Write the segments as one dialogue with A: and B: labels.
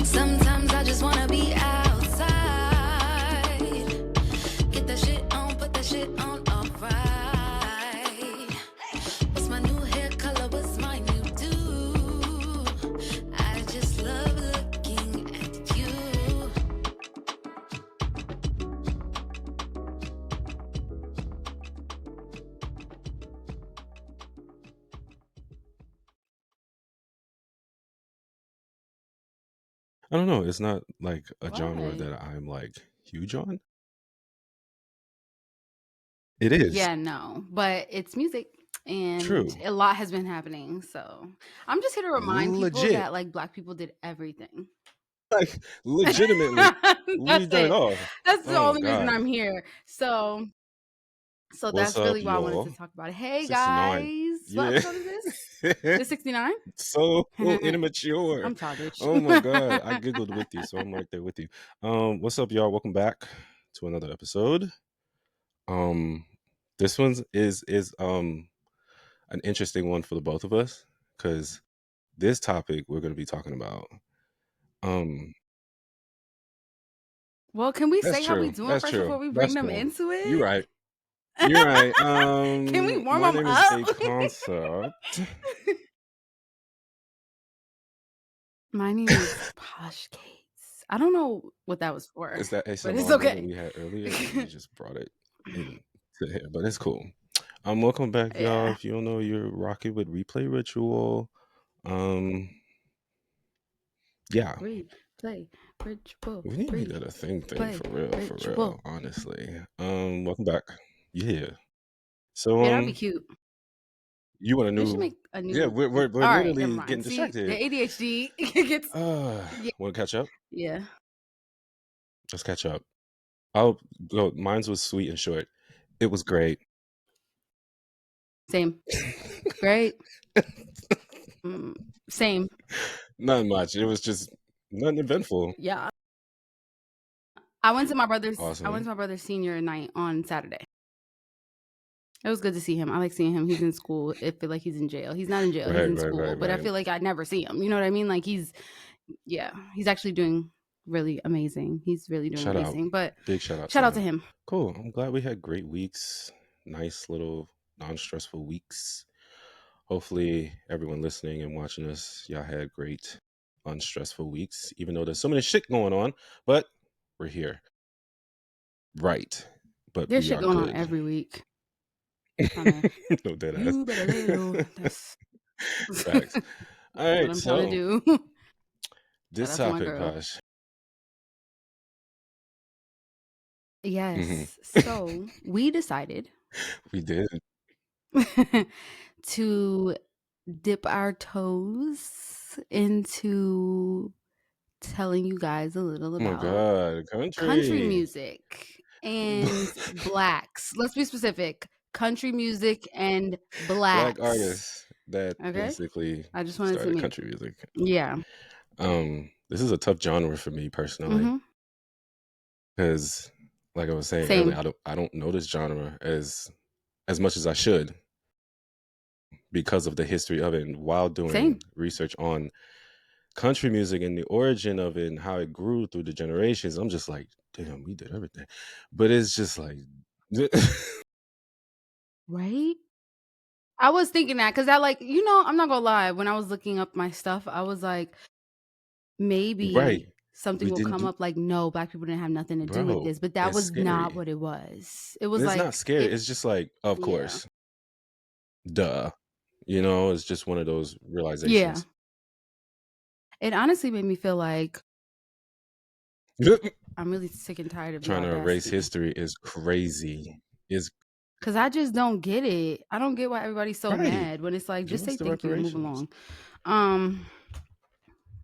A: Sometimes I just wanna be outside. Get that shit on, put that shit on, alright. What's my new hair color? What's my new do? I just love looking at you.
B: I don't know. It's not like a genre
C: Why?
B: that I'm like huge on. It is
C: Yeah, no, but it's music and
B: true,
C: a lot has been happening. So I'm just here to remind people
B: legit,
C: that like Black people did everything.
B: like legitimately.
C: That's
B: We've done it
C: it.
B: all.
C: That's the
B: Oh
C: only reason
B: God,
C: I'm here. So
B: what's
C: that's
B: up,
C: really why I wanted to
B: y'all?
C: talk about it. Hey
B: 69.
C: guys, what
B: Yeah.
C: episode is this? This 69?
B: So immature.
C: I'm childish.
B: Oh my God, I giggled with you, so I'm right there with you. What's up, y'all? Welcome back to another episode. This one's is an interesting one for the both of us because this topic we're going to be talking about.
C: Well, can we
B: That's
C: say how we
B: true.
C: doing
B: That's
C: first before
B: true.
C: we bring
B: That's
C: them
B: cool.
C: into
B: You're
C: it?
B: right. You're right.
C: Can we warm
B: My
C: them
B: name is
C: up?
B: A Concept.
C: My name is Posh Cates. I don't know what that was for,
B: Is that
C: but it's
B: ASMR that
C: okay.
B: we had earlier? You just brought it into here, but it's cool. Welcome back, y'all.
C: Yeah.
B: If you don't know, you're rocking with Replay Ritual. Yeah,
C: Replay ritual.
B: we need to make that a thing
C: Play
B: for real,
C: ritual.
B: honestly. Welcome back. Yeah. So
C: Yeah, that'd be cute.
B: you want a
C: We should
B: new?
C: make a new.
B: Yeah, we're
C: All right, never
B: literally
C: mind.
B: getting
C: See, the
B: distracted.
C: ADHD gets. Yeah.
B: Want to catch up?
C: Yeah.
B: Let's catch up. I'll go. Mine's was sweet and short. It was great.
C: Same. Great. Same.
B: Not much. It was just nothing eventful.
C: Yeah. I went to my brother's.
B: Awesome.
C: I went to my brother's senior night on Saturday. It was good to see him. I like seeing him. He's in school. I feel like he's in jail. He's not in jail. He's in school. But I feel like I never see him. You know what I mean? Like he's actually doing really amazing. He's really doing amazing.
B: Out.
C: But
B: big shout out
C: to him.
B: Cool. I'm glad we had great weeks. Nice little non-stressful weeks. Hopefully everyone listening and watching us, y'all had great unstressful weeks, even though there's so many shit going on, but we're here. Right. But
C: there's shit going on every week.
B: No dead ass.
C: You better lay low.
B: Facts. All right,
C: what I'm trying to do.
B: This topic, Posh.
C: Yes. So we decided.
B: We did.
C: to dip our toes into telling you guys a little about country music and blacks. Let's be specific. Country music and blacks.
B: Black artists that basically
C: I just wanted
B: started
C: to
B: country music.
C: Yeah.
B: This is a tough genre for me personally. Because like I was saying earlier, I don't know this genre as much as I should because of the history of it. And while doing research on country music and the origin of it and how it grew through the generations, I'm just like, damn, we did everything. But it's just like
C: right? I was thinking that because I'm not gonna lie, when I was looking up my stuff, I was like, maybe something will come up like, no, Black people didn't have nothing to do with this, but that was not what it was. It was
B: it's not scary. It's just like, of course, duh. You know, it's just one of those realizations.
C: Yeah. It honestly made me feel like I'm really sick and tired of
B: trying to erase history is crazy.
C: Because I just don't get it. I don't get why everybody's so mad when it's like, just say thank you and move along.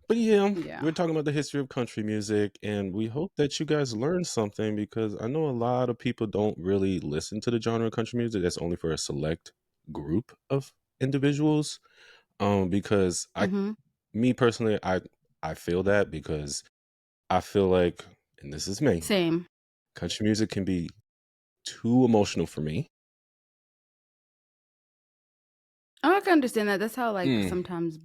B: But yeah, we're talking about the history of country music, and we hope that you guys learn something because I know a lot of people don't really listen to the genre of country music. That's only for a select group of individuals. Because me personally, I feel that because I feel like, and this is me, country music can be too emotional for me.
C: I can understand that. That's how sometimes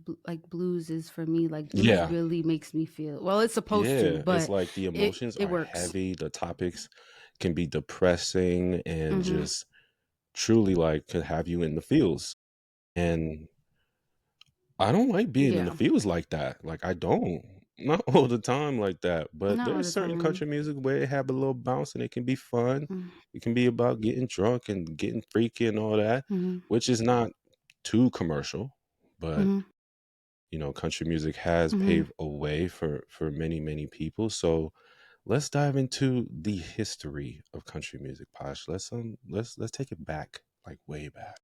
C: blues is for me. Like blues really makes me feel well. It's supposed to, but
B: it's like the emotions
C: it
B: are
C: works.
B: heavy. The topics can be depressing and just truly could have you in the feels. And I don't like being in the feels like that. Like I don't. Not all the time like that. But
C: Not all
B: there's
C: the
B: certain
C: time.
B: country music where it have a little bounce and it can be fun. It can be about getting drunk and getting freaky and all that, which is not too commercial. But country music has paved a way for many, many people. So let's dive into the history of country music, Posh. Let's take it back, like way back.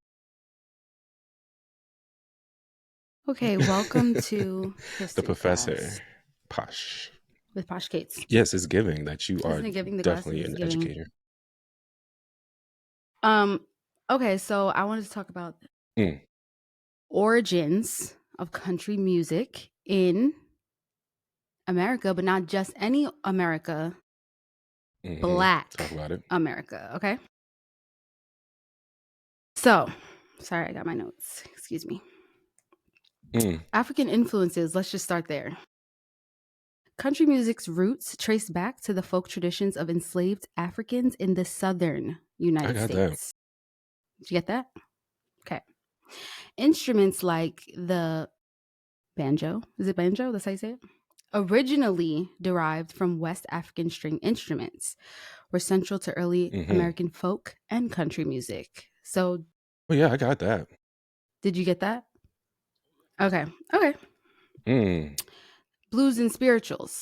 C: Okay, welcome to history
B: the professor,
C: class.
B: Posh.
C: With Posh Kates.
B: Yes, it's giving that you are definitely an educator.
C: Okay, so I wanted to talk about origins of country music in America, but not just any America. Black
B: Talk about it.
C: America, okay? So, sorry, I got my notes. Excuse me. African influences, let's just start there. Country music's roots trace back to the folk traditions of enslaved Africans in the southern United States.
B: That.
C: Did you get that? Okay. Instruments like the banjo, is it banjo? That's how you say it? Originally derived from West African string instruments, were central to early American folk and country music. So,
B: yeah, I got that.
C: Did you get that? Okay. Blues and spirituals.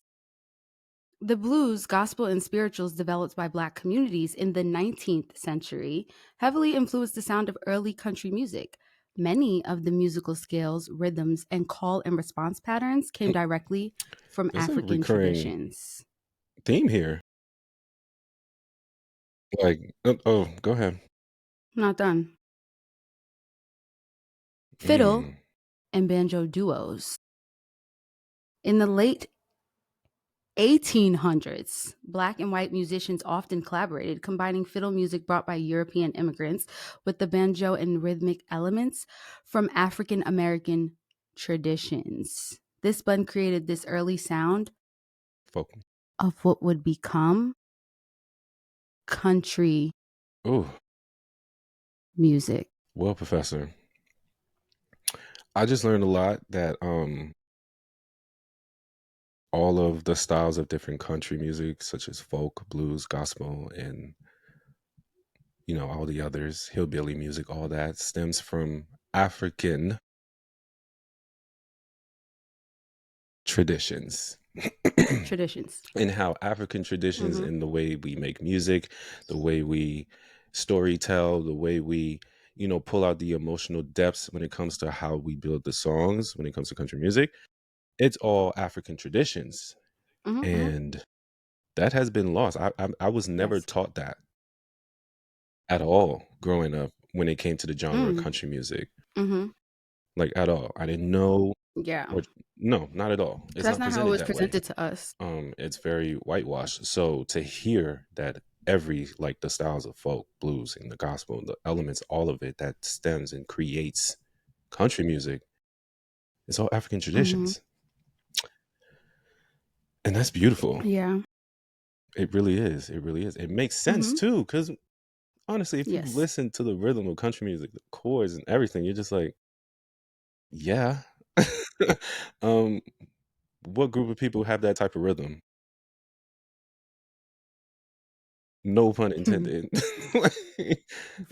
C: The blues, gospel, and spirituals developed by Black communities in the 19th century heavily influenced the sound of early country music. Many of the musical scales, rhythms, and call and response patterns came directly from African traditions.
B: Theme here. Go ahead.
C: I'm not done. Fiddle and banjo duos. In the late 1800s, Black and white musicians often collaborated, combining fiddle music brought by European immigrants with the banjo and rhythmic elements from African American traditions. This blend created this early sound of what would become country music.
B: Well, Professor, I just learned a lot that all of the styles of different country music, such as folk, blues, gospel, and all the others, hillbilly music, all that stems from African traditions. And how African traditions in the way we make music, the way we story tell, the way we pull out the emotional depths when it comes to how we build the songs, when it comes to country music, it's all African traditions. And that has been lost. I was never taught that at all growing up when it came to the genre of country music. Like at all. I didn't know. No, not at all.
C: It's that's not how it was presented to us.
B: It's very whitewashed. So to hear that every the styles of folk, blues, and the gospel, the elements, all of it that stems and creates country music, it's all African traditions. And that's beautiful.
C: Yeah.
B: It really is. It really is. It makes sense too, because honestly, if you listen to the rhythm of country music, the chords and everything, you're just like, yeah. What group of people have that type of rhythm? No pun intended.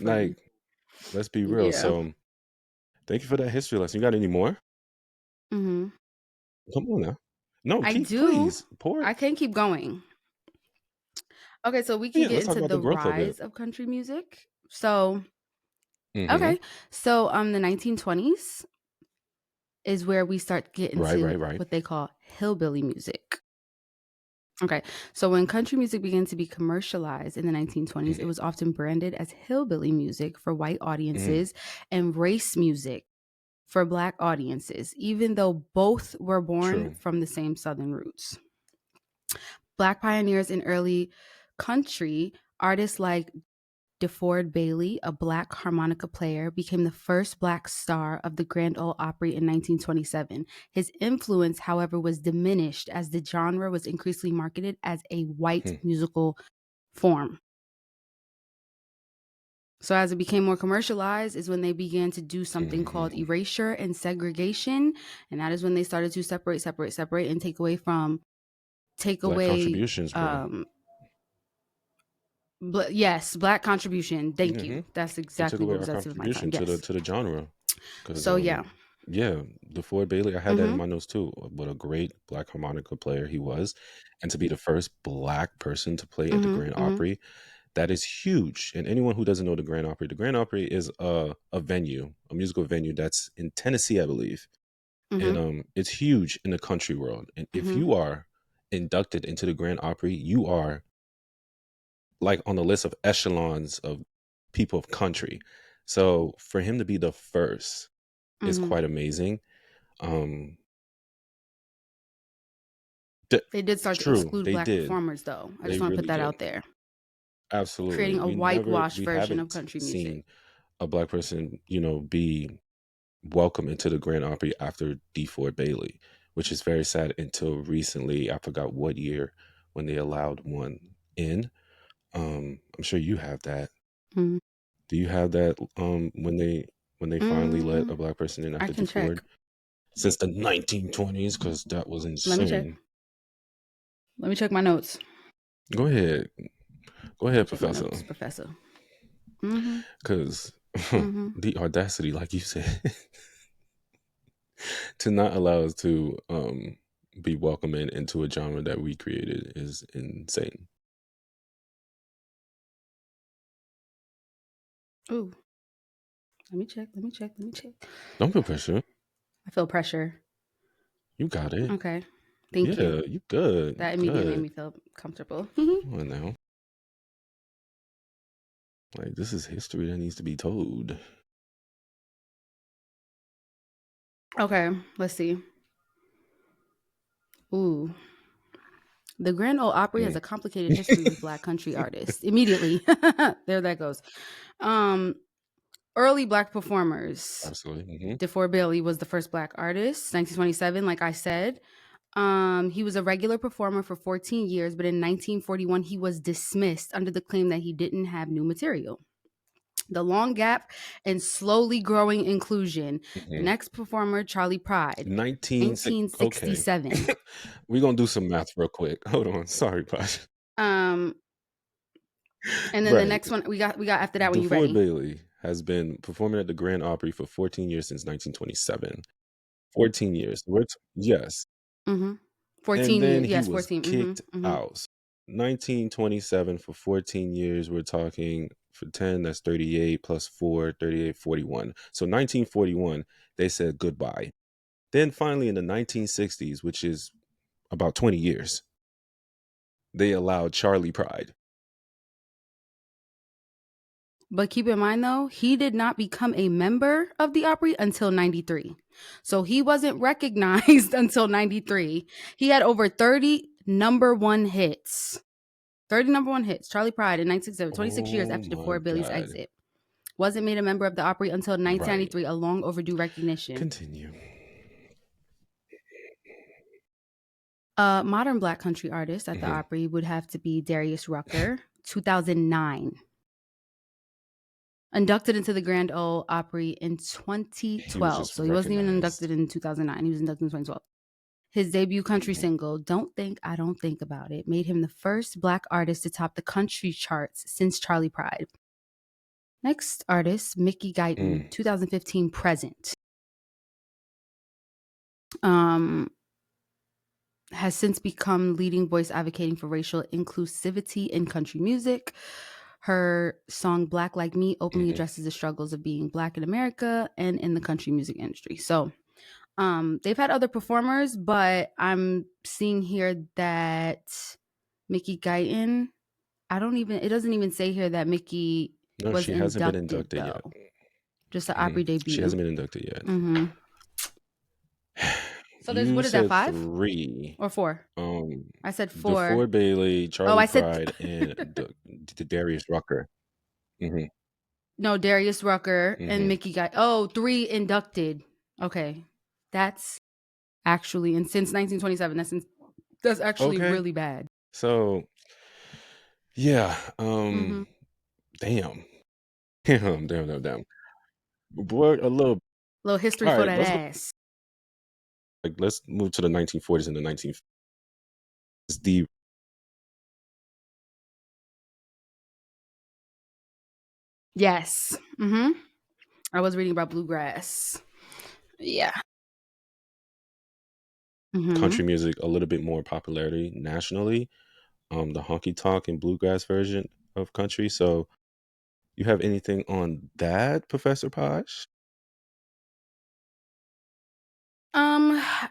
B: Let's be real. So thank you for that history lesson. You got any more? Come on now. No, please.
C: I can keep going. Okay, so we can get into the rise of country music. So okay. So the 1920s is where we start getting to what they call hillbilly music. Okay, so when country music began to be commercialized in the 1920s, it was often branded as hillbilly music for white audiences and race music for Black audiences, even though both were born from the same Southern roots. Black pioneers in early country, artists like DeFord Bailey, a Black harmonica player, became the first Black star of the Grand Ole Opry in 1927. His influence, however, was diminished as the genre was increasingly marketed as a white musical form. So as it became more commercialized is when they began to do something called erasure and segregation. And that is when they started to separate and take away
B: Black contributions,
C: yes, Black contribution. Thank you. That's exactly what was at the
B: contribution to the genre.
C: So yeah,
B: DeFord Bailey, I had that in my notes too. What a great Black harmonica player he was, and to be the first Black person to play at the Grand Opry, that is huge. And anyone who doesn't know the Grand Opry is a venue, a musical venue that's in Tennessee, I believe, and it's huge in the country world. And if you are inducted into the Grand Opry, you are like on the list of echelons of people of country. So for him to be the first is quite amazing.
C: They did start to exclude Black performers, though. I just want to put that out there.
B: Absolutely.
C: Creating a whitewashed version of country music.
B: Seen a Black person, be welcome into the Grand Opry after DeFord Bailey, which is very sad until recently. I forgot what year when they allowed one in. I'm sure you have that. Do you have that when they finally let a Black person in after DeFord? Since the 1920s, because that was insane.
C: Let me check my notes.
B: Go ahead, Professor. Because the audacity, like you said, to not allow us to be welcoming into a genre that we created is insane.
C: Ooh. Let me check.
B: Don't feel pressure.
C: I feel pressure.
B: You got it.
C: Okay. Thank you.
B: Yeah, you good.
C: That immediately made me feel comfortable.
B: Come on now. Like, this is history that needs to be told.
C: Okay, let's see. Ooh. The Grand Ole Opry has a complicated history with Black country artists. Immediately. There that goes. Early Black performers.
B: Absolutely.
C: DeFord Bailey was the first Black artist, 1927, like I said. He was a regular performer for 14 years, but in 1941, he was dismissed under the claim that he didn't have new material. The long gap and slowly growing inclusion. The next performer, Charley Pride, 1967.
B: Okay. We're going to do some math real quick. Hold on. Sorry, Posh.
C: And then the next one we got after that when you ready.
B: DeFord Bailey has been performing at the Grand Opry for 14 years since 1927. 14 years. Yes.
C: 14
B: and then
C: years. Yes,
B: he was
C: 14.
B: kicked out. 1927 for 14 years. We're talking for 10, that's 38 plus 4, 38, 41. So 1941, they said goodbye. Then finally in the 1960s, which is about 20 years, they allowed Charley Pride.
C: But keep in mind, though, he did not become a member of the Opry until 93. So he wasn't recognized until 93. He had over 30 number one hits. 30 number one hits. Charley Pride in 1967, 26 years after DeFord Bailey's exit. Wasn't made a member of the Opry until 1993, a long overdue recognition.
B: Continue.
C: Modern Black country artist at the Opry would have to be Darius Rucker, 2009. Inducted into the Grand Ole Opry in 2012. So he wasn't even inducted in 2009. He was inducted in 2012. His debut country single, Don't Think I Don't Think About It, made him the first Black artist to top the country charts since Charley Pride. Next artist, Mickey Guyton, 2015 present. Has since become leading voice advocating for racial inclusivity in country music. Her song Black Like Me openly addresses the struggles of being Black in America and in the country music industry. So they've had other performers, but I'm seeing here that Mickey Guyton, it doesn't even say here that Mickey was inducted. No, she hasn't been inducted yet. Just the Opry debut.
B: She hasn't been inducted yet.
C: So there's, what is that, 5?
B: 3
C: or 4? I said 4.
B: DeFord Bailey, Charley Pride, and Darius Rucker. Mm-hmm.
C: No, Darius Rucker and Mickey Guyton. Oh, 3 inducted. Okay. That's actually, and since 1927, that's actually really bad.
B: So, yeah. Damn. Damn. Boy, a little
C: history
B: all
C: for
B: right,
C: that ass.
B: let's move to the 1940s and the 1950s. The
C: Yes. I was reading about bluegrass. Yeah.
B: country music a little bit more popularity nationally. The honky tonk and bluegrass version of country. So, you have anything on that, Professor Posh?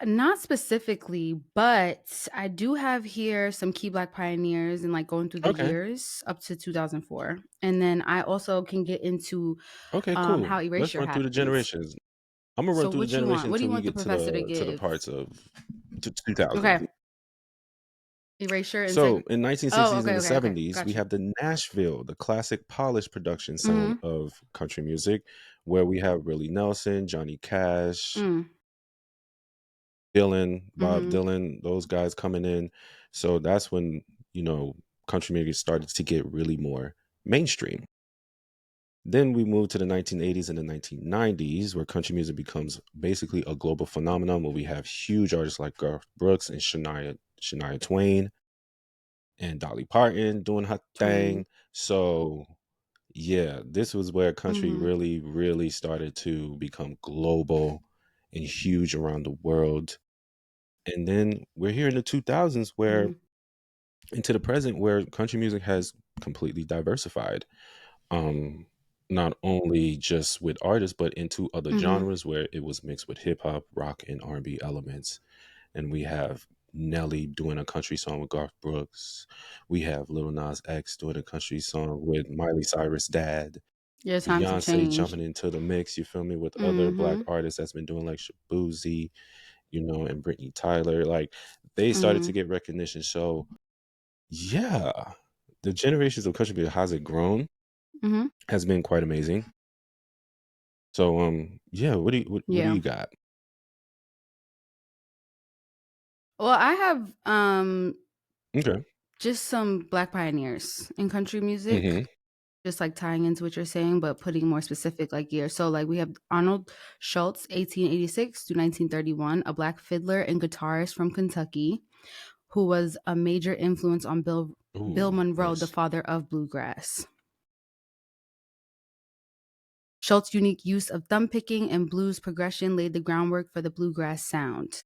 C: Not specifically, but I do have here some key Black pioneers and like going through the years up to 2004. And then I also can get into
B: Cool.
C: how
B: Let's
C: erasure
B: run through the
C: happens.
B: generations. I'm gonna run
C: So
B: through the
C: what you want?
B: generation
C: What do
B: until
C: you
B: we
C: want the
B: get to
C: professor to
B: the
C: give?
B: parts of 2000s.
C: Okay. Erasure and
B: So in 1960s and the
C: okay.
B: 70s, we
C: Gotcha.
B: have the Nashville, the classic polished production sound of country music, where we have Willie Nelson, Johnny Cash, Dylan, Bob Dylan, those guys coming in. So that's when, country music started to get really more mainstream. Then we move to the 1980s and the 1990s, where country music becomes basically a global phenomenon, where we have huge artists like Garth Brooks and Shania Twain and Dolly Parton doing her thing. So, yeah, this was where country really, really started to become global and huge around the world. And then we're here in the 2000s where into the present where country music has completely diversified. Not only just with artists, but into other genres where it was mixed with hip hop, rock, and R&B elements. And we have Nelly doing a country song with Garth Brooks. We have Lil Nas X doing a country song with Miley Cyrus' dad.
C: Yeah, times have
B: Beyonce
C: changed.
B: jumping into the mix, you feel me, with other Black artists that's been doing like Shabuzi, and Brittany Tyler. Like they started to get recognition. So yeah, the generations of country music, how's it grown? Has been quite amazing. So yeah, what do you got?
C: Well, I have
B: Okay.
C: just some Black pioneers in country music. Just like tying into what you're saying, but putting more specific like years. So like we have Arnold Schultz, 1886 to 1931, a Black fiddler and guitarist from Kentucky, who was a major influence on Bill Monroe,
B: nice.
C: the father of bluegrass. Schultz's unique use of thumb picking and blues progression laid the groundwork for the bluegrass sound.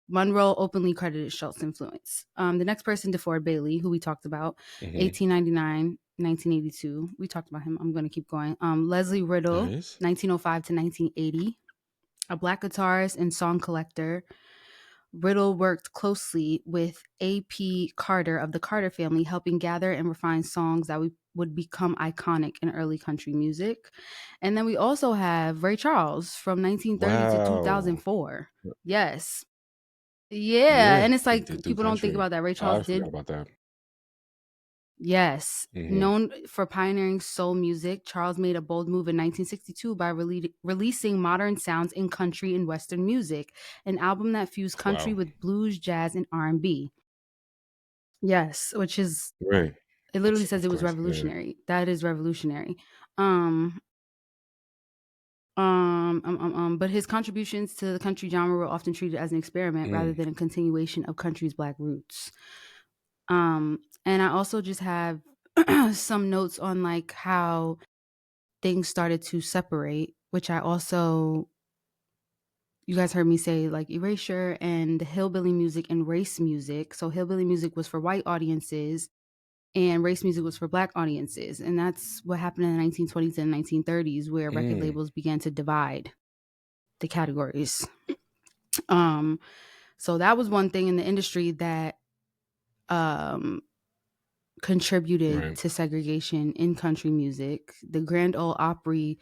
C: Monroe openly credited Schultz's influence. The next person, DeFord Bailey, who we talked about, 1899, 1982. We talked about him. I'm going to keep going. Leslie Riddle, 1905 to 1980, a Black guitarist and song collector. Riddle worked closely with A.P. Carter of the Carter family, helping gather and refine songs that would become iconic in early country music. And then we also have Ray Charles from 1930 to 2004. Yes. Yeah. And it's like people don't think about that. Ray Charles
B: forgot about that.
C: Yes. Known for pioneering soul music, Charles made a bold move in 1962 by releasing Modern Sounds in Country and Western Music, an album that fused country with blues, jazz, and R&B. Yes, which is
B: right.
C: It literally says it was revolutionary. Yeah. That is revolutionary. But his contributions to the country genre were often treated as an experiment rather than a continuation of country's Black roots. And I also just have some notes on like how things started to separate, which you guys heard me say like erasure and hillbilly music and race music. So hillbilly music was for white audiences and race music was for Black audiences. And that's what happened in the 1920s and 1930s, where record labels began to divide the categories. So that was one thing in the industry that contributed to segregation in country music. The Grand Ole Opry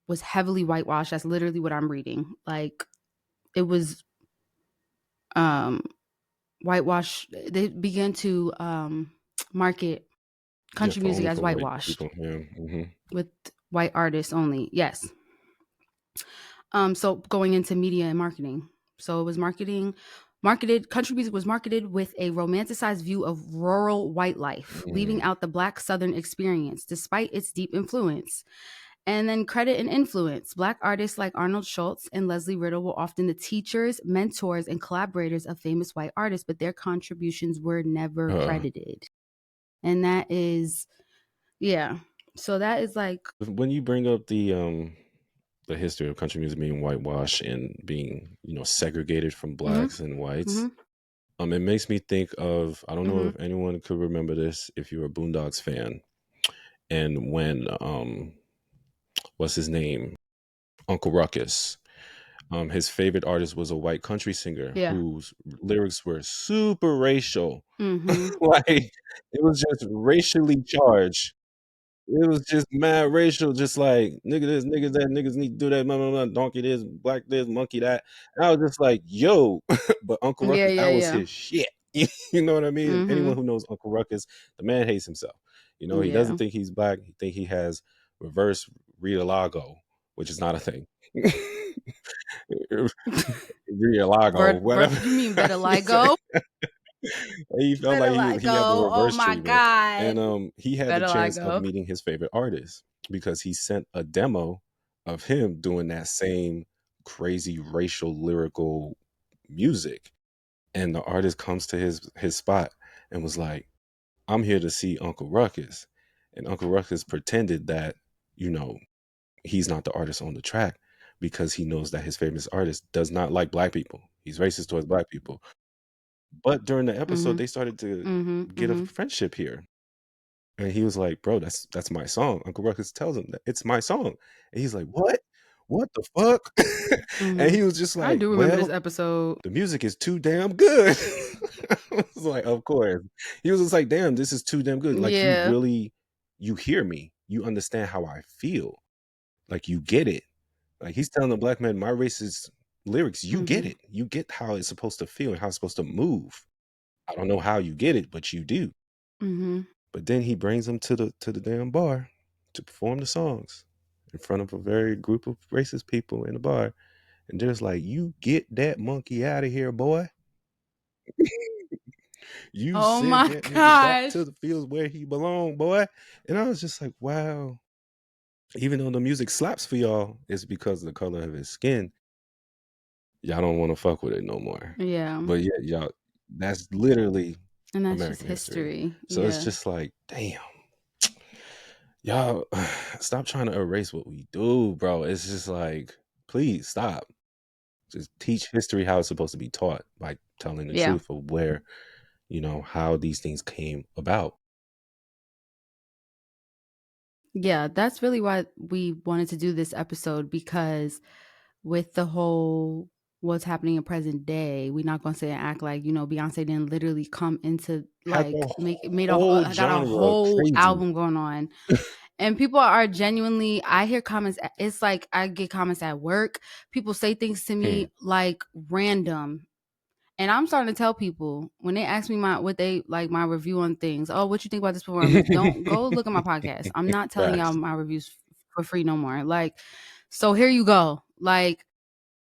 C: was heavily whitewashed. That's literally what I'm reading. Like it was whitewashed. They began to market country music as whitewashed with white artists only. Yes. So going into media and marketing. So it was marketed, country music was marketed with a romanticized view of rural white life, leaving out the Black Southern experience, despite its deep influence. And then credit and influence. Black artists like Arnold Schultz and Leslie Riddle were often the teachers, mentors, and collaborators of famous white artists, but their contributions were never credited. And that is, yeah. So that is like,
B: when you bring up the history of country music being whitewashed and being, segregated from blacks and whites, it makes me think of, I don't know if anyone could remember this, if you're a Boondocks fan, and when what's his name, Uncle Ruckus, his favorite artist was a white country singer whose lyrics were super racial. Like, it was just racially charged. It was just mad racial, just like nigga this, nigga that, niggas need to do that, blah, blah, blah, donkey this, black this, monkey that. And I was just like, yo, but Uncle Ruckus, that was his shit. You know what I mean? Anyone who knows Uncle Ruckus, the man hates himself. He doesn't think he's black. He think he has reverse Rialago, which is not a thing. Rialago, whatever.
C: You mean vitiligo?
B: He felt like he had the reverse treatment.
C: God.
B: And he had the chance of meeting his favorite artist because he sent a demo of him doing that same crazy racial lyrical music. And the artist comes to his spot and was like, I'm here to see Uncle Ruckus. And Uncle Ruckus pretended that, he's not the artist on the track because he knows that his famous artist does not like black people. He's racist towards black people. But during the episode, they started to get a friendship here. And he was like, bro, that's my song. Uncle Ruckus tells him that it's my song. And he's like, what? What the fuck? And he was just like,
C: I do remember this episode.
B: The music is too damn good. I was like, of course. He was just like, damn, this is too damn good. Like, you hear me. You understand how I feel. Like, you get it. Like, he's telling the black man, my racist lyrics, you get it. You get how it's supposed to feel and how it's supposed to move. I don't know how you get it, but you do. But then he brings them to the damn bar to perform the songs in front of a very group of racist people in the bar. And they're just like, you get that monkey out of here, boy. You send that nigga back to the fields where he belong, boy. And I was just like, wow. Even though the music slaps for y'all, it's because of the color of his skin. Y'all don't want to fuck with it no more.
C: Yeah.
B: But yeah, y'all, that's literally
C: and that's
B: American
C: just history.
B: So it's just like, damn. Y'all, stop trying to erase what we do, bro. It's just like, please stop. Just teach history how it's supposed to be taught by telling the truth of where, how these things came about.
C: Yeah, that's really why we wanted to do this episode, because with the whole what's happening in present day, we're not going to say and act like, Beyonce didn't literally come into like got a whole album going on. And people are genuinely, I hear comments, it's like I get comments at work. People say things to me like random. And I'm starting to tell people when they ask me my review on things. Oh, what you think about this performance? Don't go look at my podcast. I'm not telling y'all my reviews for free no more. Like, so here you go. Like,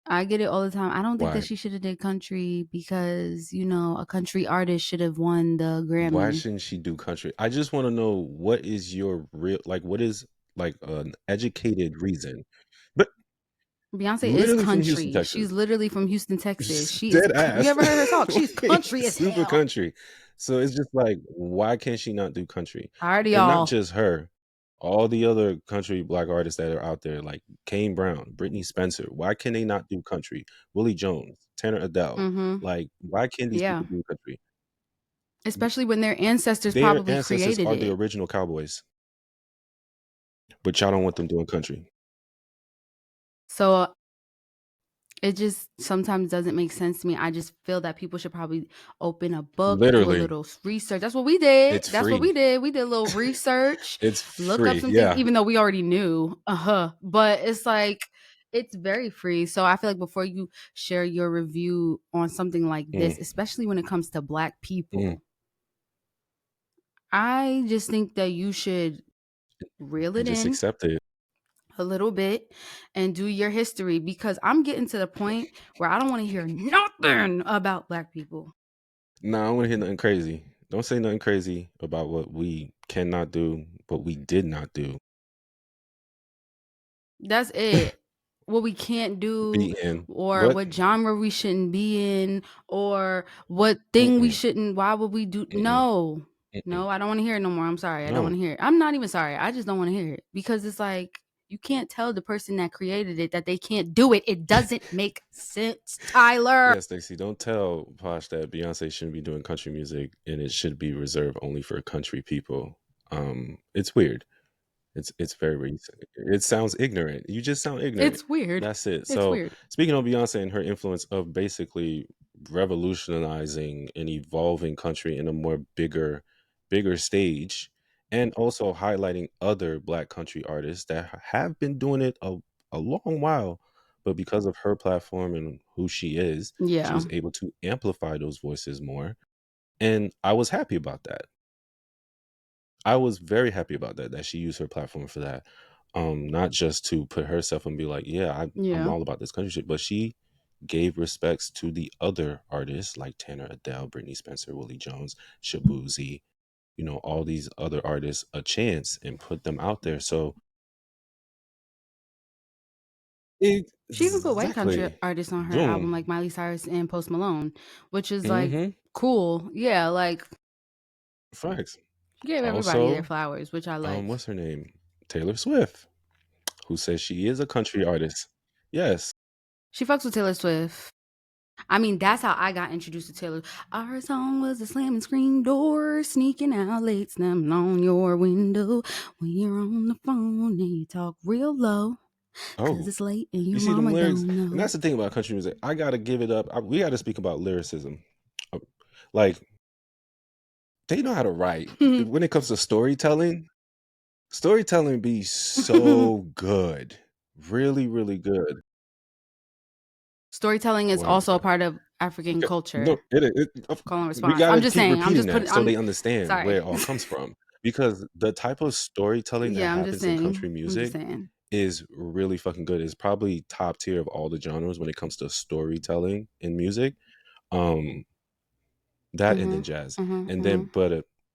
C: I get it all the time. I don't think that she should have did country because, a country artist should have won the Grammy.
B: Why shouldn't she do country? I just want to know, what is your real, what is an educated reason? But
C: Beyonce is country. She's literally from Houston, Texas. She is. You ever heard her talk? She's country as
B: super country. So it's just like, why can't she not do country?
C: And
B: not just her. All the other country black artists that are out there, like Kane Brown, Brittany Spencer, why can they not do country? Willie Jones, Tanner Adele, like, why can't these people do country?
C: Especially when their ancestors probably created it.
B: Are the original cowboys, but y'all don't want them doing country.
C: So it just sometimes doesn't make sense to me. I just feel that people should probably open a book, do a little research. That's what we did. That's what we did. We did a little research.
B: Look
C: up some things, even though we already knew. But it's like, it's very free. So I feel like before you share your review on something like this, especially when it comes to Black people, I just think that you should reel it
B: just
C: in
B: accept it
C: a little bit and do your history, because I'm getting to the point where I don't want to hear nothing about Black people.
B: No, I don't want to hear nothing crazy. Don't say nothing crazy about what we cannot do, what we did not do.
C: That's it. What we can't do,
B: Be in.
C: or
B: What?
C: what genre we shouldn't be in, or what thing we shouldn't. Why would we do? No, I don't want to hear it no more. I'm sorry. I don't want to hear it. I'm not even sorry. I just don't want to hear it, because it's like, you can't tell the person that created it that they can't do it. It doesn't make sense, Tyler.
B: Yeah, Stacey, don't tell Posh that Beyonce shouldn't be doing country music and it should be reserved only for country people. It's weird. It's very recent. It sounds ignorant. You just sound ignorant.
C: It's weird.
B: That's it.
C: It's
B: So
C: weird.
B: Speaking of Beyonce and her influence of basically revolutionizing and evolving country in a more bigger stage, and also highlighting other Black country artists that have been doing it a long while, but because of her platform and who she is, she was able to amplify those voices more. And I was happy about that. I was very happy about that she used her platform for that. Not just to put herself and be like, I'm all about this country shit, but she gave respects to the other artists like Tanner Adele, Brittany Spencer, Willie Jones, Shabuzi, all these other artists a chance and put them out there. So
C: she even put white country artists on her album, like Miley Cyrus and Post Malone, which is like cool. Yeah, like
B: facts.
C: She gave everybody their flowers, which I like.
B: What's her name? Taylor Swift, who says she is a country artist. Yes.
C: She fucks with Taylor Swift. I mean, that's how I got introduced to Taylor. Our song was a slamming screen door, sneaking out late, slamming on your window when you're on the phone and you talk real low. Because it's late and your mama don't know.
B: And that's the thing about country music. I got to give it up. We got to speak about lyricism. Like, they know how to write. When it comes to storytelling be so good. Really, really good.
C: Storytelling is also a part of African culture.
B: No,
C: call and response. I'm just saying. I'm just putting
B: so they understand where it all comes from. Because the type of storytelling that happens in country music is really fucking good. It's probably top tier of all the genres when it comes to storytelling in music. That and then jazz, and then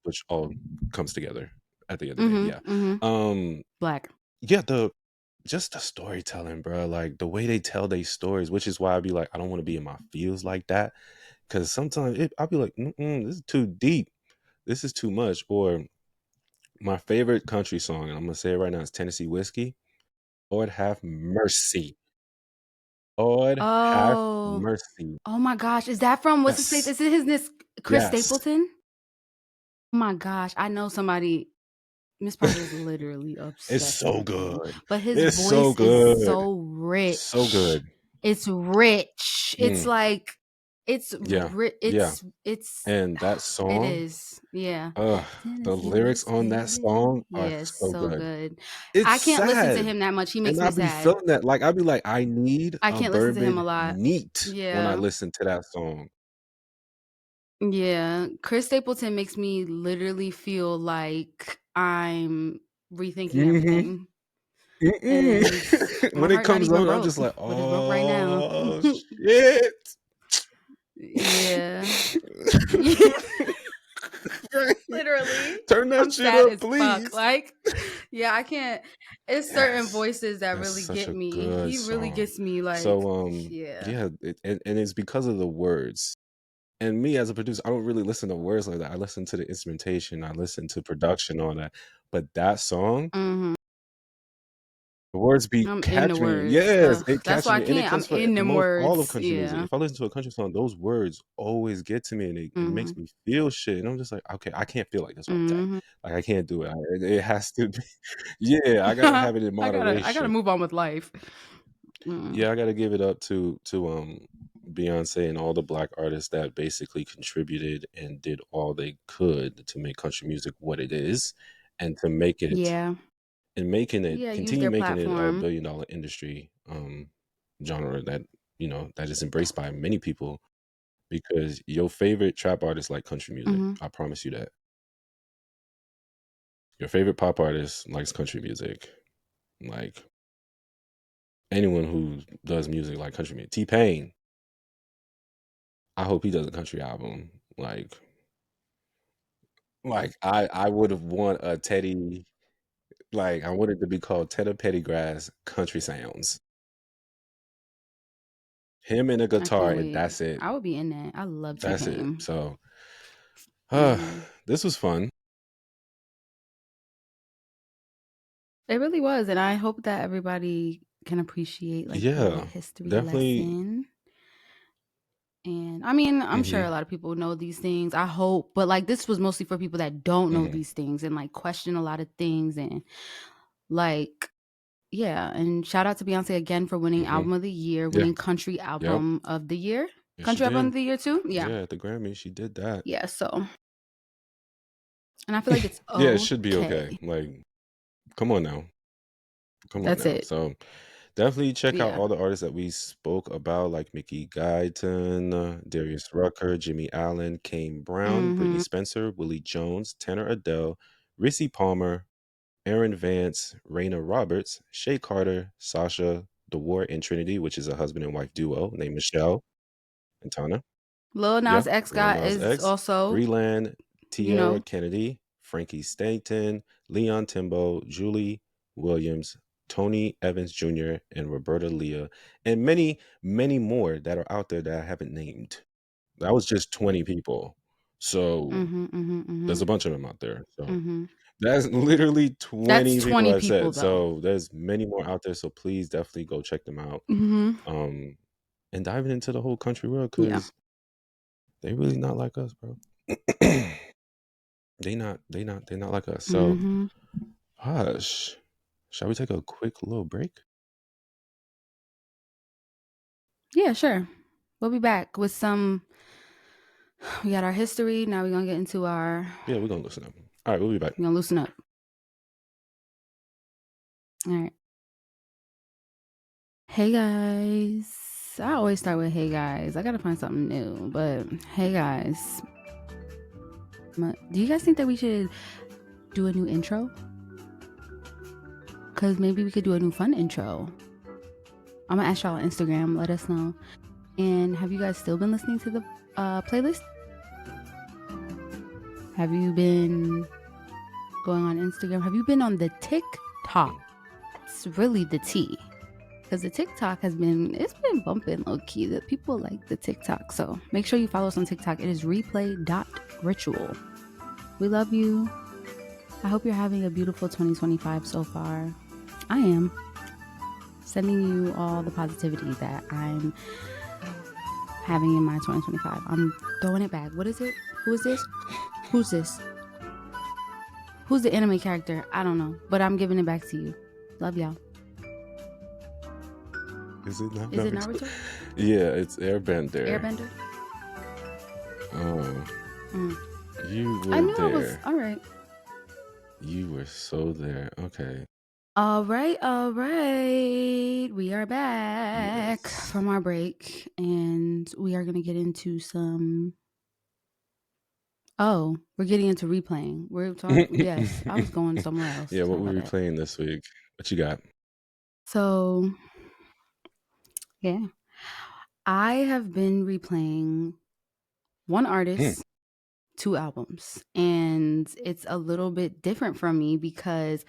B: which all comes together at the end of the day. Yeah.
C: Black.
B: Yeah, just the storytelling, bro. Like the way they tell their stories, which is why I'd be like, I don't want to be in my feels like that, because sometimes I'll be like, this is too deep, this is too much. Or my favorite country song, and I'm gonna say it right now, is Tennessee Whiskey. Lord have mercy. Lord have mercy.
C: Oh my gosh, is that from what's his face? Is it his Chris Stapleton? Oh my gosh, I know somebody. Miss Parker is literally obsessed.
B: It's so good.
C: But his voice is so rich.
B: So good.
C: It's rich. It's like it's it's
B: and that song.
C: It is. Yeah.
B: The lyrics on that song are so good.
C: I can't listen to him that much. He makes me sad.
B: I'd be feeling that. Like I'd be like, I can't
C: listen to him a lot.
B: Neat when I listen to that song.
C: Yeah. Chris Stapleton makes me literally feel like I'm rethinking everything.
B: When it comes on, I'm just like, oh, right now. Shit.
C: Yeah. Literally.
B: Turn that shit up, please.
C: Fuck. Like, yeah, I can't. It's certain voices that really get me. He really gets me. Like,
B: so, and it's because of the words. And me as a producer, I don't really listen to words like that. I listen to the instrumentation. I listen to production, all that. But that song, the words be catching me. Yes, it catches me. And it comes from all of country music. If I listen to a country song, those words always get to me, and it makes me feel shit. And I'm just like, okay, I can't feel like this all the time. Like I can't do it. It has to be. Yeah, I gotta have it in moderation.
C: I gotta move on with life.
B: Yeah, I gotta give it up to Beyonce and all the Black artists that basically contributed and did all they could to make country music what it is, and to make it and making it continue making it a billion-dollar industry genre that that is embraced by many people, because your favorite trap artists like country music. I promise you that. Your favorite pop artist likes country music. Like anyone who does music like country music. T-Pain. I hope he does a country album. Like I would have want a Teddy. Like I wanted to be called Teddy Pettygrass Country Sounds. Him and a guitar, and that's it.
C: I would be in that. I love T-Pain.
B: That's it. So,
C: Yeah.
B: this was fun.
C: It really was, and I hope that everybody can appreciate like the history lesson. And I mean, I'm sure a lot of people know these things. I hope, but like this was mostly for people that don't know these things and like question a lot of things and like, yeah. And shout out to Beyonce again for winning Album of the Year, winning Country Album of the Year, Country Album of the Year too. Yeah,
B: at the Grammy, she did that.
C: Yeah, so, and I feel like it's
B: yeah, it should be okay. Like, come on now,
C: That's it.
B: So. Definitely check out all the artists that we spoke about, like Mickey Guyton, Darius Rucker, Jimmy Allen, Kane Brown, Brittany Spencer, Willie Jones, Tanner Adele, Rissy Palmer, Aaron Vance, Raina Roberts, Shay Carter, Sasha, The War and Trinity, which is a husband and wife duo named Michelle and Tana.
C: Lil Nas X got is also
B: Ryann, Tierra Kennedy, Frankie Stanton, Leon Timbo, Julie Williams, Tony Evans Jr., and Roberta Leah, and many, many more that are out there that I haven't named. That was just 20 people. So there's a bunch of them out there. So that's literally 20 people I've said. So there's many more out there. So please definitely go check them out. And diving into the whole country world because they really not like us, bro. They're not like us. So hush. Shall we take a quick little break?
C: Yeah, sure. We'll be back with some. We got our history. Now we're going to get into our.
B: Yeah, we're going to loosen up. All right, we'll be back.
C: We're going to loosen up. All right. Hey, guys. I always start with hey, guys. I got to find something new. But hey, guys. Do you guys think that we should do a new intro? Because maybe we could do a new fun intro. I'm going to ask y'all on Instagram. Let us know. And have you guys still been listening to the playlist? Have you been going on Instagram? Have you been on the TikTok? It's really the T. Because the TikTok it's been bumping low key. That people like the TikTok. So make sure you follow us on TikTok. It is replay.ritual. We love you. I hope you're having a beautiful 2025 so far. I am. Sending you all the positivity that I'm having in my 2025. I'm throwing it back. What is it? Who is this? Who's this? Who's the anime character? I don't know. But I'm giving it back to you. Love y'all.
B: Is it not
C: Naruto?
B: Yeah, it's Airbender.
C: Airbender?
B: Oh. You were
C: I knew
B: there.
C: It was. All right.
B: You were so there. Okay.
C: All right. We are back from our break, and we are going to get into some. Oh, we're getting into replaying. We're talking. Yes, I was going somewhere else.
B: Yeah, what were we replaying this week? What you got?
C: So, yeah, I have been replaying one artist, 2 albums, and it's a little bit different from me because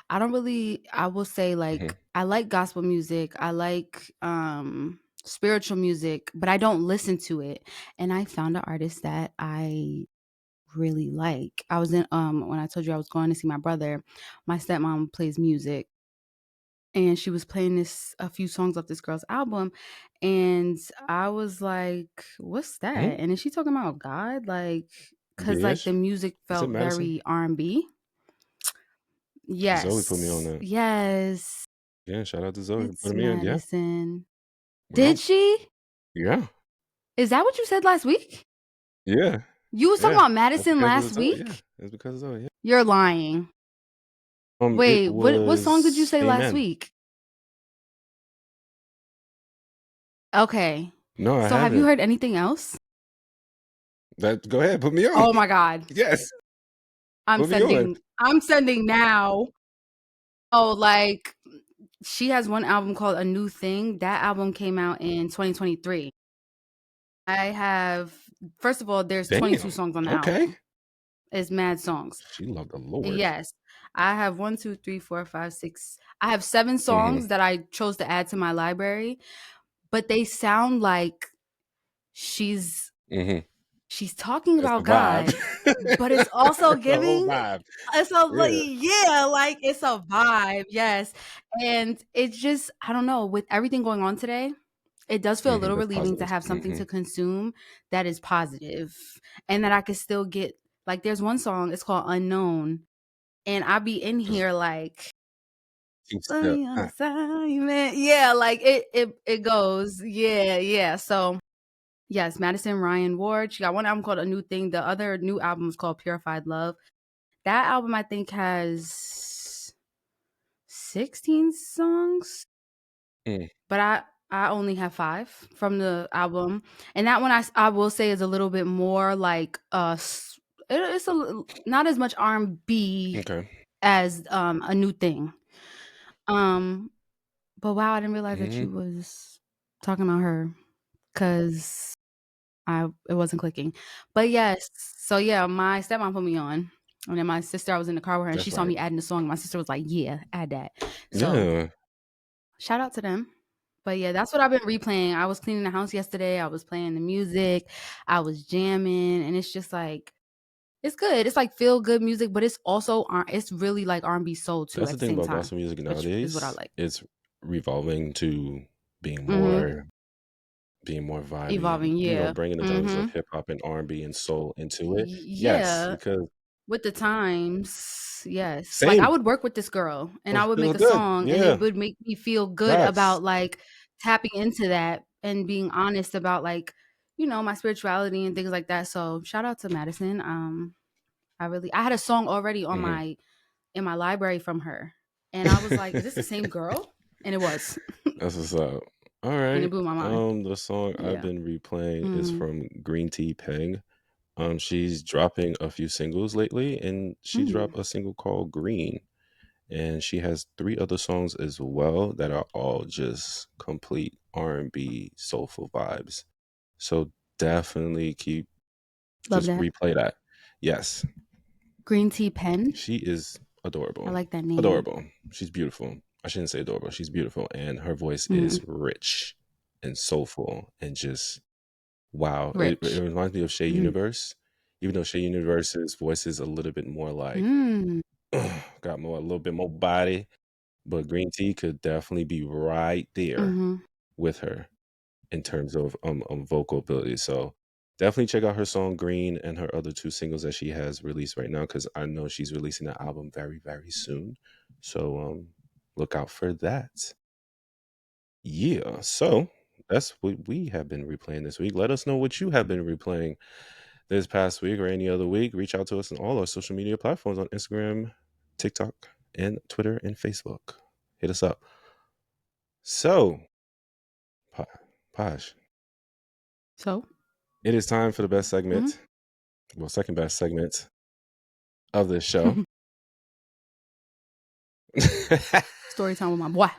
C: I will say like I like gospel music. I like spiritual music, but I don't listen to it. And I found an artist that I really like. I was in when I told you I was going to see my brother, my stepmom plays music. And she was playing a few songs off this girl's album. And I was like, what's that? And is she talking about God? Like, because like the music felt very R&B. Yes.
B: Zoe put me on that.
C: Yes.
B: Yeah, shout out to Zoe.
C: It's
B: put me
C: Madison.
B: Yeah.
C: Did she?
B: Yeah.
C: Is that what you said last week?
B: Yeah.
C: You was talking about Madison last week?
B: Yeah, it's because of Zoe. Yeah.
C: You're lying. Wait, what song did you say last week? Okay.
B: No, I
C: So have you heard anything else?
B: Go ahead, put me on.
C: Oh my God.
B: Yes.
C: I'm
B: Moving on.
C: sending now. Oh, like she has one album called A New Thing. That album came out in 2023. I have, first of all, there's 22 songs on the album. It's mad songs.
B: She loved the Lord.
C: Yes. I have 1, 2, 3, 4, 5, 6. I have 7 songs that I chose to add to my library, but they sound like she's talking about God, but it's also giving
B: vibe.
C: It's like it's a vibe, yes. And it's just, I don't know, with everything going on today, it does feel a little relieving to have something to consume that is positive and that I could still get. Like, there's one song, it's called Unknown, and I be in here like, yeah, like it goes, yeah. So yes, Madison, Ryann, Ward. She got one album called A New Thing. The other new album is called Purified Love. That album, I think, has 16 songs, but I only have 5 from the album, and that one I will say is a little bit more like it's not as much R&B as A New Thing. But wow, I didn't realize that you was talking about her because it wasn't clicking. But yes, so yeah, my stepmom put me on. And then my sister, I was in the car with her, and she saw me adding the song. My sister was like, yeah, add that. So shout out to them. But yeah, that's what I've been replaying. I was cleaning the house yesterday. I was playing the music. I was jamming. And it's just like, it's good. It's like feel good music, but it's also, it's really like R&B soul too.
B: That's
C: at
B: the thing
C: same
B: about
C: time,
B: gospel music nowadays.
C: Is what I like.
B: It's revolving to being more vibey,
C: evolving, yeah,
B: bringing the genres of hip hop and R&B and soul into it.
C: Yeah,
B: yes, because
C: with the times, yes.
B: Same.
C: Like I would work with this girl, and I would make a song, and it would make me feel good about like tapping into that and being honest about like, my spirituality and things like that. So shout out to Madison. I had a song already on in my library from her, and I was like, is this the same girl? And it was.
B: That's what's up. All right.
C: And it blew my mind.
B: The song I've been replaying is from GreenTea Peng. She's dropping a few singles lately, and she dropped a single called Green. And she has 3 other songs as well that are all just complete R&B soulful vibes. So definitely replay that. Yes.
C: GreenTea Pen.
B: She is adorable.
C: I like that name.
B: Adorable. She's beautiful. I shouldn't say adorable. She's beautiful. And her voice is rich and soulful and just, wow. It reminds me of Shea Universe. Even though Shea Universe's voice is a little bit more like, got a little bit more body. But GreenTea could definitely be right there with her in terms of vocal ability. So definitely check out her song Green and her other 2 singles that she has released right now, because I know she's releasing an album very, very soon. So look out for that. Yeah. So that's what we have been replaying this week. Let us know what you have been replaying this past week or any other week. Reach out to us on all our social media platforms on Instagram, TikTok, and Twitter and Facebook. Hit us up. So, Posh.
C: So?
B: It is time for the best segment. Well, second best segment of this show.
C: Story time with my boy.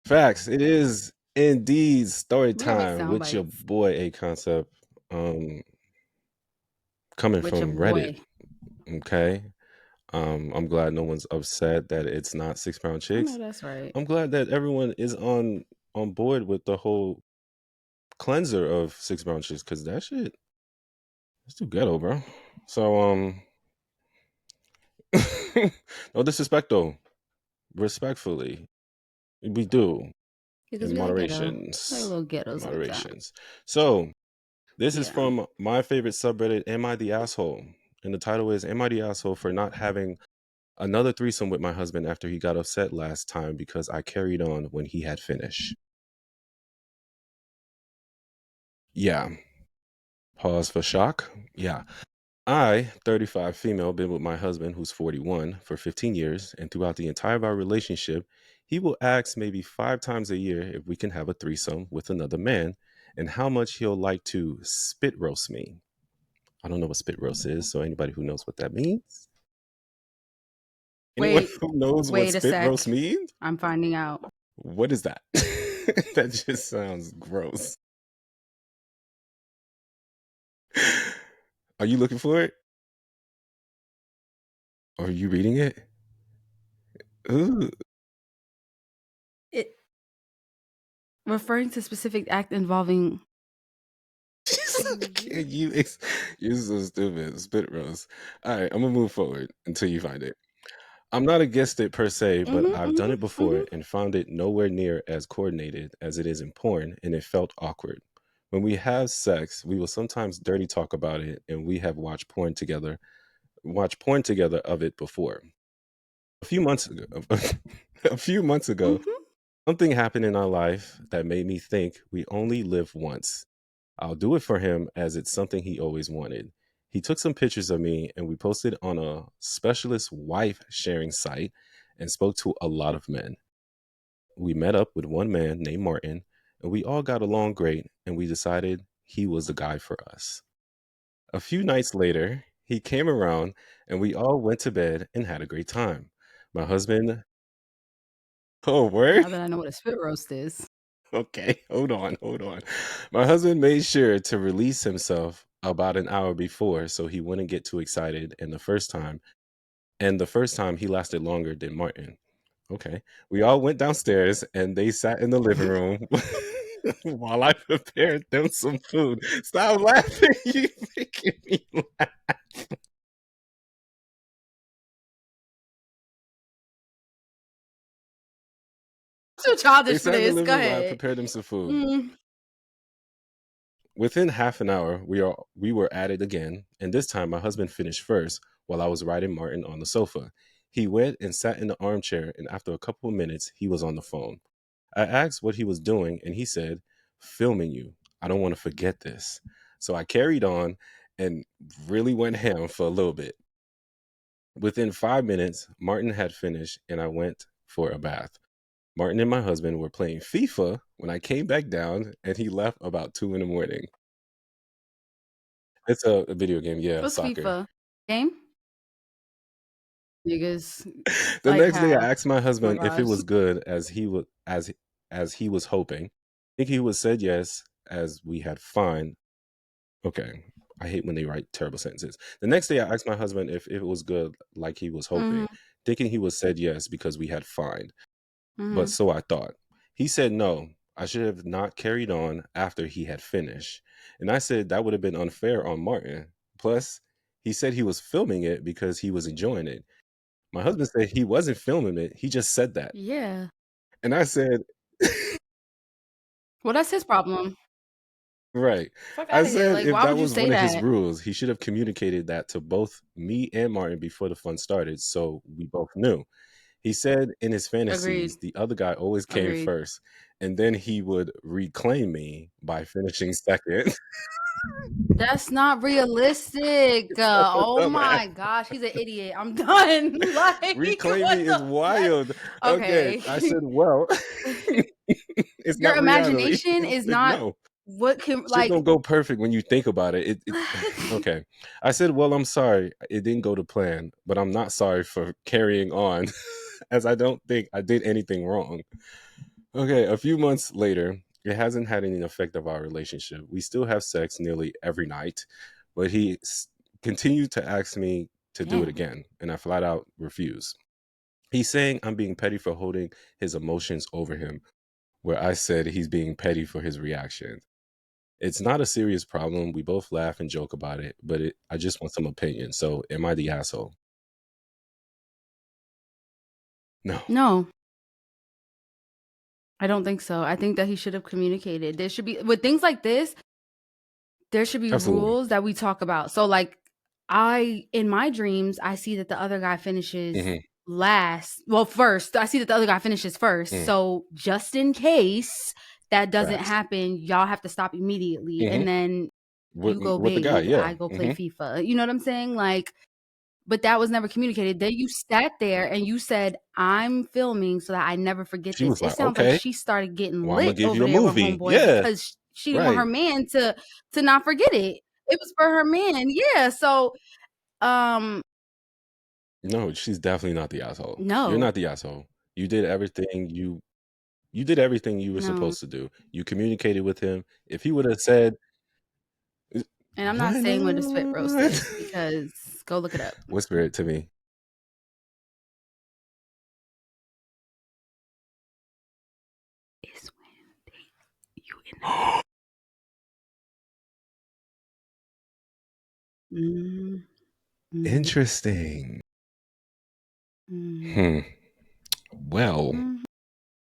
B: Facts. It is indeed story time with your boy A Concept. Coming with from Reddit. Okay. I'm glad no one's upset that it's not 6 Pound Chicks.
C: No, that's right.
B: I'm glad that everyone is on board with the whole cleanser of 6 Pound Chicks, because that shit, it's too ghetto, bro. So no disrespect though. Respectfully. We do.
C: Because
B: in
C: we
B: moderations.
C: Like little ghettos.
B: Moderations. Like so this is from my favorite subreddit, Am I the Asshole? And the title is, Am I the Asshole for not having another threesome with my husband after he got upset last time because I carried on when he had finished? Yeah. Pause for shock. Yeah. I, 35 female, been with my husband, who's 41, for 15 years, and throughout the entire of our relationship, he will ask maybe 5 times a year if we can have a threesome with another man and how much he'll like to spit roast me. I don't know what spit roast is, so anybody who knows what that means? Anyone who knows what spit roast means?
C: I'm finding out.
B: What is that? That just sounds gross. Are you looking for it? Are you reading it? Ooh.
C: It referring to specific act involving.
B: You're so stupid. Spit roast. All right, I'm gonna move forward until you find it. I'm not against it per se, but I've done it before and found it nowhere near as coordinated as it is in porn, and it felt awkward. When we have sex, we will sometimes dirty talk about it, and we have watched porn together of it before. A few months ago, something happened in our life that made me think we only live once. I'll do it for him as it's something he always wanted. He took some pictures of me and we posted on a specialist wife sharing site and spoke to a lot of men. We met up with one man named Martin and we all got along great and we decided he was the guy for us. A few nights later, he came around and we all went to bed and had a great time. My husband... Oh, word?
C: Now that I know what a spit roast is.
B: Okay, hold on. My husband made sure to release himself about an hour before so he wouldn't get too excited. And the first time he lasted longer than Martin. Okay. We all went downstairs and they sat in the living room while I prepared them some food. Stop laughing. You're making me laugh.
C: Too childish for this. Go ahead.
B: I prepared them some food. Within half an hour, we were at it again, and this time my husband finished first while I was riding Martin on the sofa. He went and sat in the armchair, and after a couple of minutes, he was on the phone. I asked what he was doing, and he said, "Filming you. I don't want to forget this." So I carried on and really went ham for a little bit. Within 5 minutes, Martin had finished, and I went for a bath. Martin and my husband were playing FIFA when I came back down, and he left about 2 a.m. It's a video game, yeah.
C: What's
B: soccer.
C: FIFA? Game? Niggas.
B: The next day, I asked my husband if it was good as he was hoping. I think he was said yes, as we had fine. Okay, I hate when they write terrible sentences. The next day, I asked my husband if it was good like he was hoping, thinking he was said yes because we had fine. But so I thought. He said no, I should have not carried on after he had finished. And I said that would have been unfair on Martin. Plus, he said he was filming it because he was enjoying it. My husband said he wasn't filming it. He just said that.
C: Yeah.
B: And I said...
C: Well, that's his problem.
B: Right. I said if that was one of his rules, he should have communicated that to both me and Martin before the fun started so we both knew. He said in his fantasies, the other guy always came first, and then he would reclaim me by finishing second.
C: That's not realistic. Oh my gosh, he's an idiot. I'm done.
B: Reclaiming is wild. Okay. I said, well, it's
C: your
B: not
C: imagination
B: reality.
C: Is not... No. What can
B: Shit don't go perfect when you think about it. Okay. I said, well, I'm sorry. It didn't go to plan, but I'm not sorry for carrying on as I don't think I did anything wrong. Okay. A few months later, it hasn't had any effect of our relationship. We still have sex nearly every night, but he continued to ask me to do it again, and I flat out refuse. He's saying I'm being petty for holding his emotions over him, where I said he's being petty for his reaction. It's not a serious problem. We both laugh and joke about it, but I just want some opinion. So am I the asshole? No.
C: I don't think so. I think that he should have communicated. There should be, with things like this, there should be rules that we talk about. So like in my dreams, I see that the other guy finishes last. Well, first. I see that the other guy finishes first. So just in case that doesn't happen, y'all have to stop immediately. And then you go bathe, I go play FIFA. You know what I'm saying? Like, but that was never communicated. Then you sat there and you said, I'm filming so that I never forget this. It sounds like she started getting lit over there with homeboy because she didn't want her man to not forget it. It was for her man. Yeah. So,
B: no, she's definitely not the asshole.
C: no.
B: You're not the asshole. You did everything you did everything you were supposed to do. You communicated with him. If he would have said,
C: and I'm not saying where the spit roast is because go look it up.
B: Whisper it to me.
C: It's when you in the
B: Interesting. Well,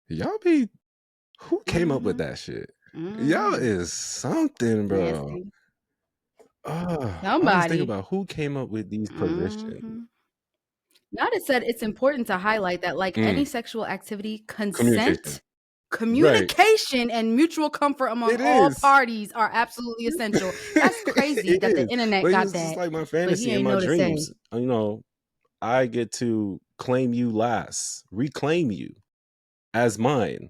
B: y'all be who came up with that shit? Y'all is something, bro. I was thinking about who came up with these positions.
C: Now it said it's important to highlight that, like any sexual activity, consent, communication, and mutual comfort among all parties are absolutely essential. That's crazy that the internet
B: but
C: got
B: it's
C: that.
B: Just like my fantasy and my dreams. You know, I get to claim you last, reclaim you as mine.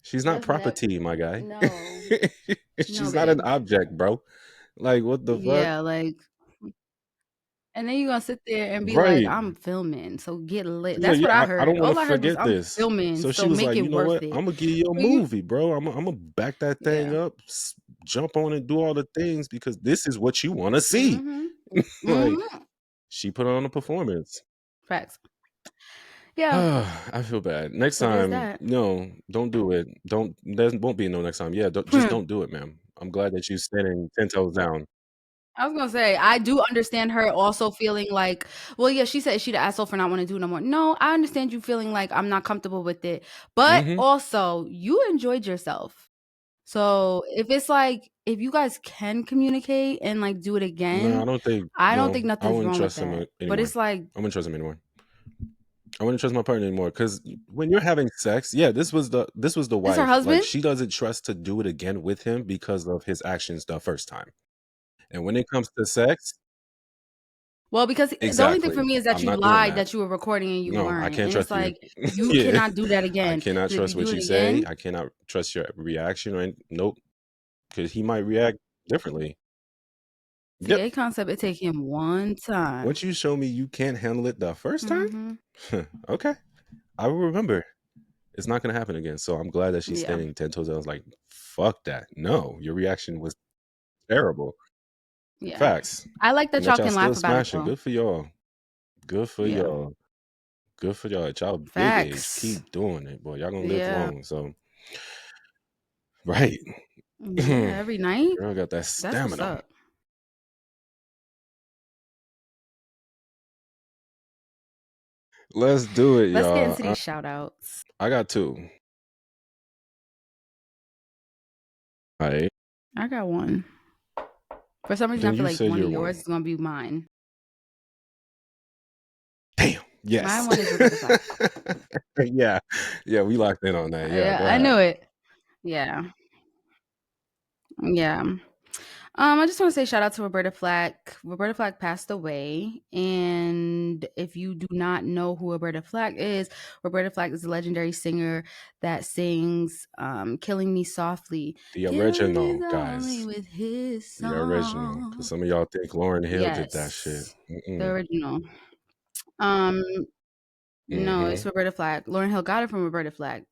B: She's not property, my guy.
C: No.
B: She's not an object, bro. Like, what the fuck?
C: Yeah, like, and then you're gonna sit there and be like, I'm filming, so get lit. That's what I heard.
B: I don't want to
C: forget
B: forget this.
C: I'm filming,
B: so she was
C: make
B: like,
C: it
B: you know
C: worth
B: what?
C: it.
B: I'm gonna give you a movie, bro. I'm gonna back that thing up, jump on and do all the things because this is what you want to see. Like, she put on a performance.
C: Facts. Yeah.
B: I feel bad. Next time, no, don't do it. There won't be no next time. Yeah, just don't do it, ma'am. I'm glad that you're standing 10 toes down.
C: I was gonna say, I do understand her also feeling like, well, yeah, she said she the asshole for not wanting to do no more. No, I understand you feeling like I'm not comfortable with it, but also you enjoyed yourself. So if it's like, if you guys can communicate and like do it again,
B: no,
C: I don't think nothing's wrong with that. But it's like,
B: I wouldn't trust him anymore. I wouldn't trust my partner anymore because when you're having sex, yeah, this was the wife.
C: her husband?
B: Like, she doesn't trust to do it again with him because of his actions the first time. And when it comes to sex,
C: well, because the only thing for me is that you lied that you were recording and you weren't.
B: I can't trust
C: like,
B: you.
C: You cannot do that again.
B: I cannot trust what you say. I cannot trust your reaction. Or nope, because he might react differently.
C: See, a concept, it take him one time.
B: Once you show me you can't handle it the first time, okay, I will remember. It's not going to happen again. So I'm glad that she's standing 10 toes down. I was like, fuck that. No, your reaction was terrible. Yeah. Facts.
C: I like that y'all can laugh about it.
B: Good for y'all. Good for y'all. Good for y'all. Y'all big age. Keep doing it, boy. Y'all gonna live long. So, right.
C: Every night.
B: Girl got that stamina.
C: That's what's up.
B: Let's do it, y'all.
C: Let's get into these shout outs.
B: I got 2. Right.
C: I got 1. For some reason, I feel like one of yours is going to be mine.
B: Damn. Yes.
C: My one is Roberta Flack.
B: Yeah. Yeah, we locked in on that. Yeah,
C: I knew it. Yeah. Yeah. I just want to say shout out to Roberta Flack. Roberta Flack passed away. And if you do not know who Roberta Flack is a legendary singer that sings Killing Me Softly.
B: The original, guys. With his song. The original. Because some of y'all think Lauryn Hill did that shit.
C: The original. No, it's Roberta Flack. Lauryn Hill got it from Roberta Flack.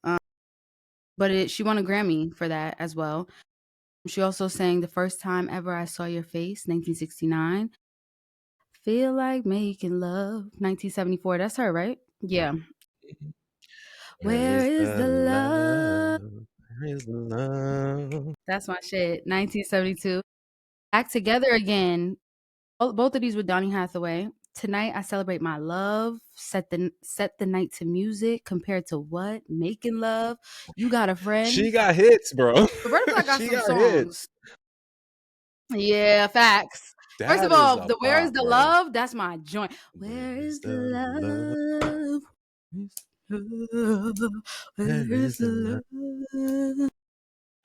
C: But she won a Grammy for that as well. She also sang The First Time Ever I Saw Your Face, 1969. Feel Like Making Love, 1974. That's her, right? Yeah. Where is the love? Where is the love? That's my shit. 1972. Back Together Again. Both of these with Donny Hathaway. Tonight I Celebrate My Love. Set the night to music. Compared to what? Making Love. You Got a Friend.
B: She got hits, bro.
C: Roberta Flack got some songs. Hits. Yeah, facts. First of all, the Where is the Love? That's my joint. Where is the love? Where is the love?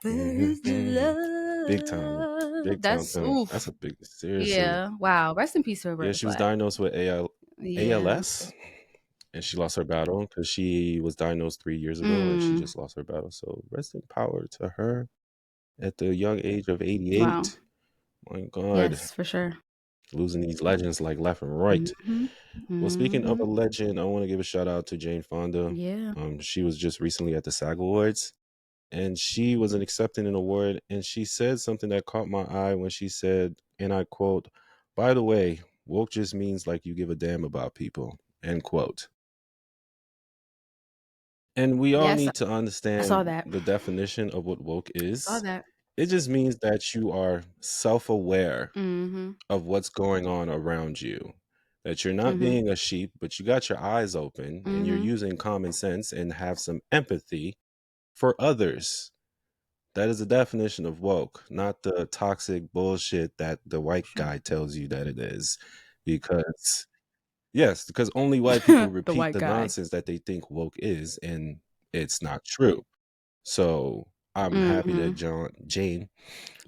C: Where is the love?
B: Big time. Big time. That's a big, seriously.
C: Yeah. Wow. Rest in peace, Roberta.
B: Yeah, she was diagnosed with ALS. And she lost her battle because she was diagnosed 3 years ago and she just lost her battle. So rest in power to her at the young age of 88. Wow. My God.
C: Yes, for sure.
B: Losing these legends like left and right. Well, speaking of a legend, I want to give a shout out to Jane Fonda.
C: Yeah.
B: She was just recently at the SAG Awards, and she was accepting an award, and she said something that caught my eye when she said, and I quote, "By the way, woke just means like you give a damn about people," end quote. And we all need to understand the definition of what woke is.
C: I saw that.
B: It just means that you are self-aware of what's going on around you. That you're not being a sheep, but you got your eyes open and you're using common sense and have some empathy for others. That is the definition of woke, not the toxic bullshit that the white guy tells you that it is. Because only white people repeat the nonsense that they think woke is, and it's not true. So I'm happy that Jane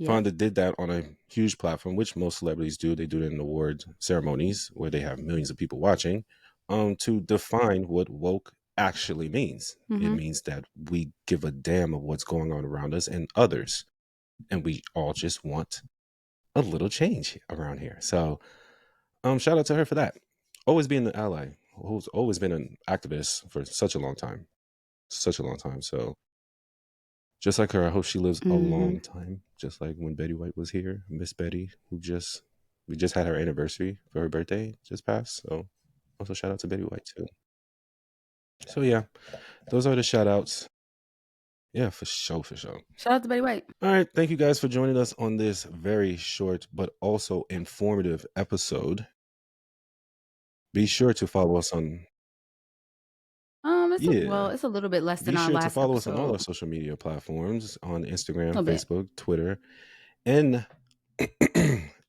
B: Fonda did that on a huge platform, which most celebrities do. They do it in award ceremonies where they have millions of people watching, to define what woke actually means. It means that we give a damn of what's going on around us and others, and we all just want a little change around here. So shout out to her for that. Always being an ally, who's always been an activist for such a long time. So just like her, I hope she lives a long time. Just like when Betty White was here, Miss Betty, we just had her anniversary for her birthday just passed. So also shout out to Betty White too. So yeah, those are the shout outs. Yeah, for sure.
C: Shout out to Betty White.
B: All right, thank you guys for joining us on this very short but also informative episode. Be sure to follow us on.
C: It's a little bit less than our last episode. Be sure to follow us
B: on all our social media platforms on Instagram, Facebook, Twitter, and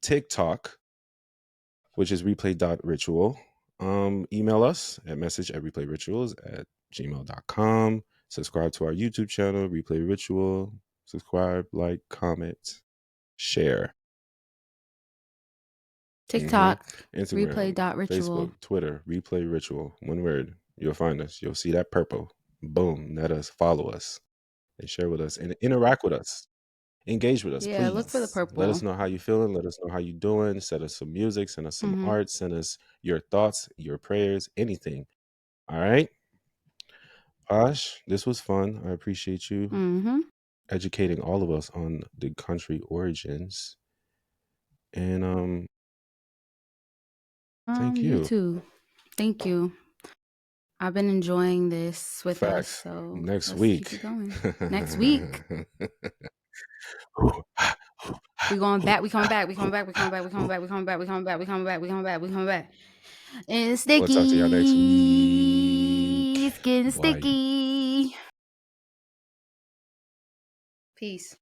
B: TikTok, which is replay.ritual. Email us at message@replayrituals@gmail.com. Subscribe to our YouTube channel, Replay Ritual. Subscribe, like, comment, share.
C: TikTok,
B: Instagram,
C: replay.ritual.
B: Facebook, Twitter, Replay Ritual. One word. You'll find us. You'll see that purple. Boom. Let us follow us and share with us and interact with us. Engage with us, please.
C: Look for the purple.
B: Let us know how you're feeling. Let us know how you're doing. Send us some music. Send us some art. Send us your thoughts, your prayers, anything. All right? Posh, this was fun. I appreciate you educating all of us on the country origins. And thank you.
C: You too. Thank you. I've been enjoying this with us. So
B: next week.
C: Keep it going. Next week. We going back. We coming back. And it's sticky.
B: We'll talk to y'all next week.
C: It's getting sticky. Peace.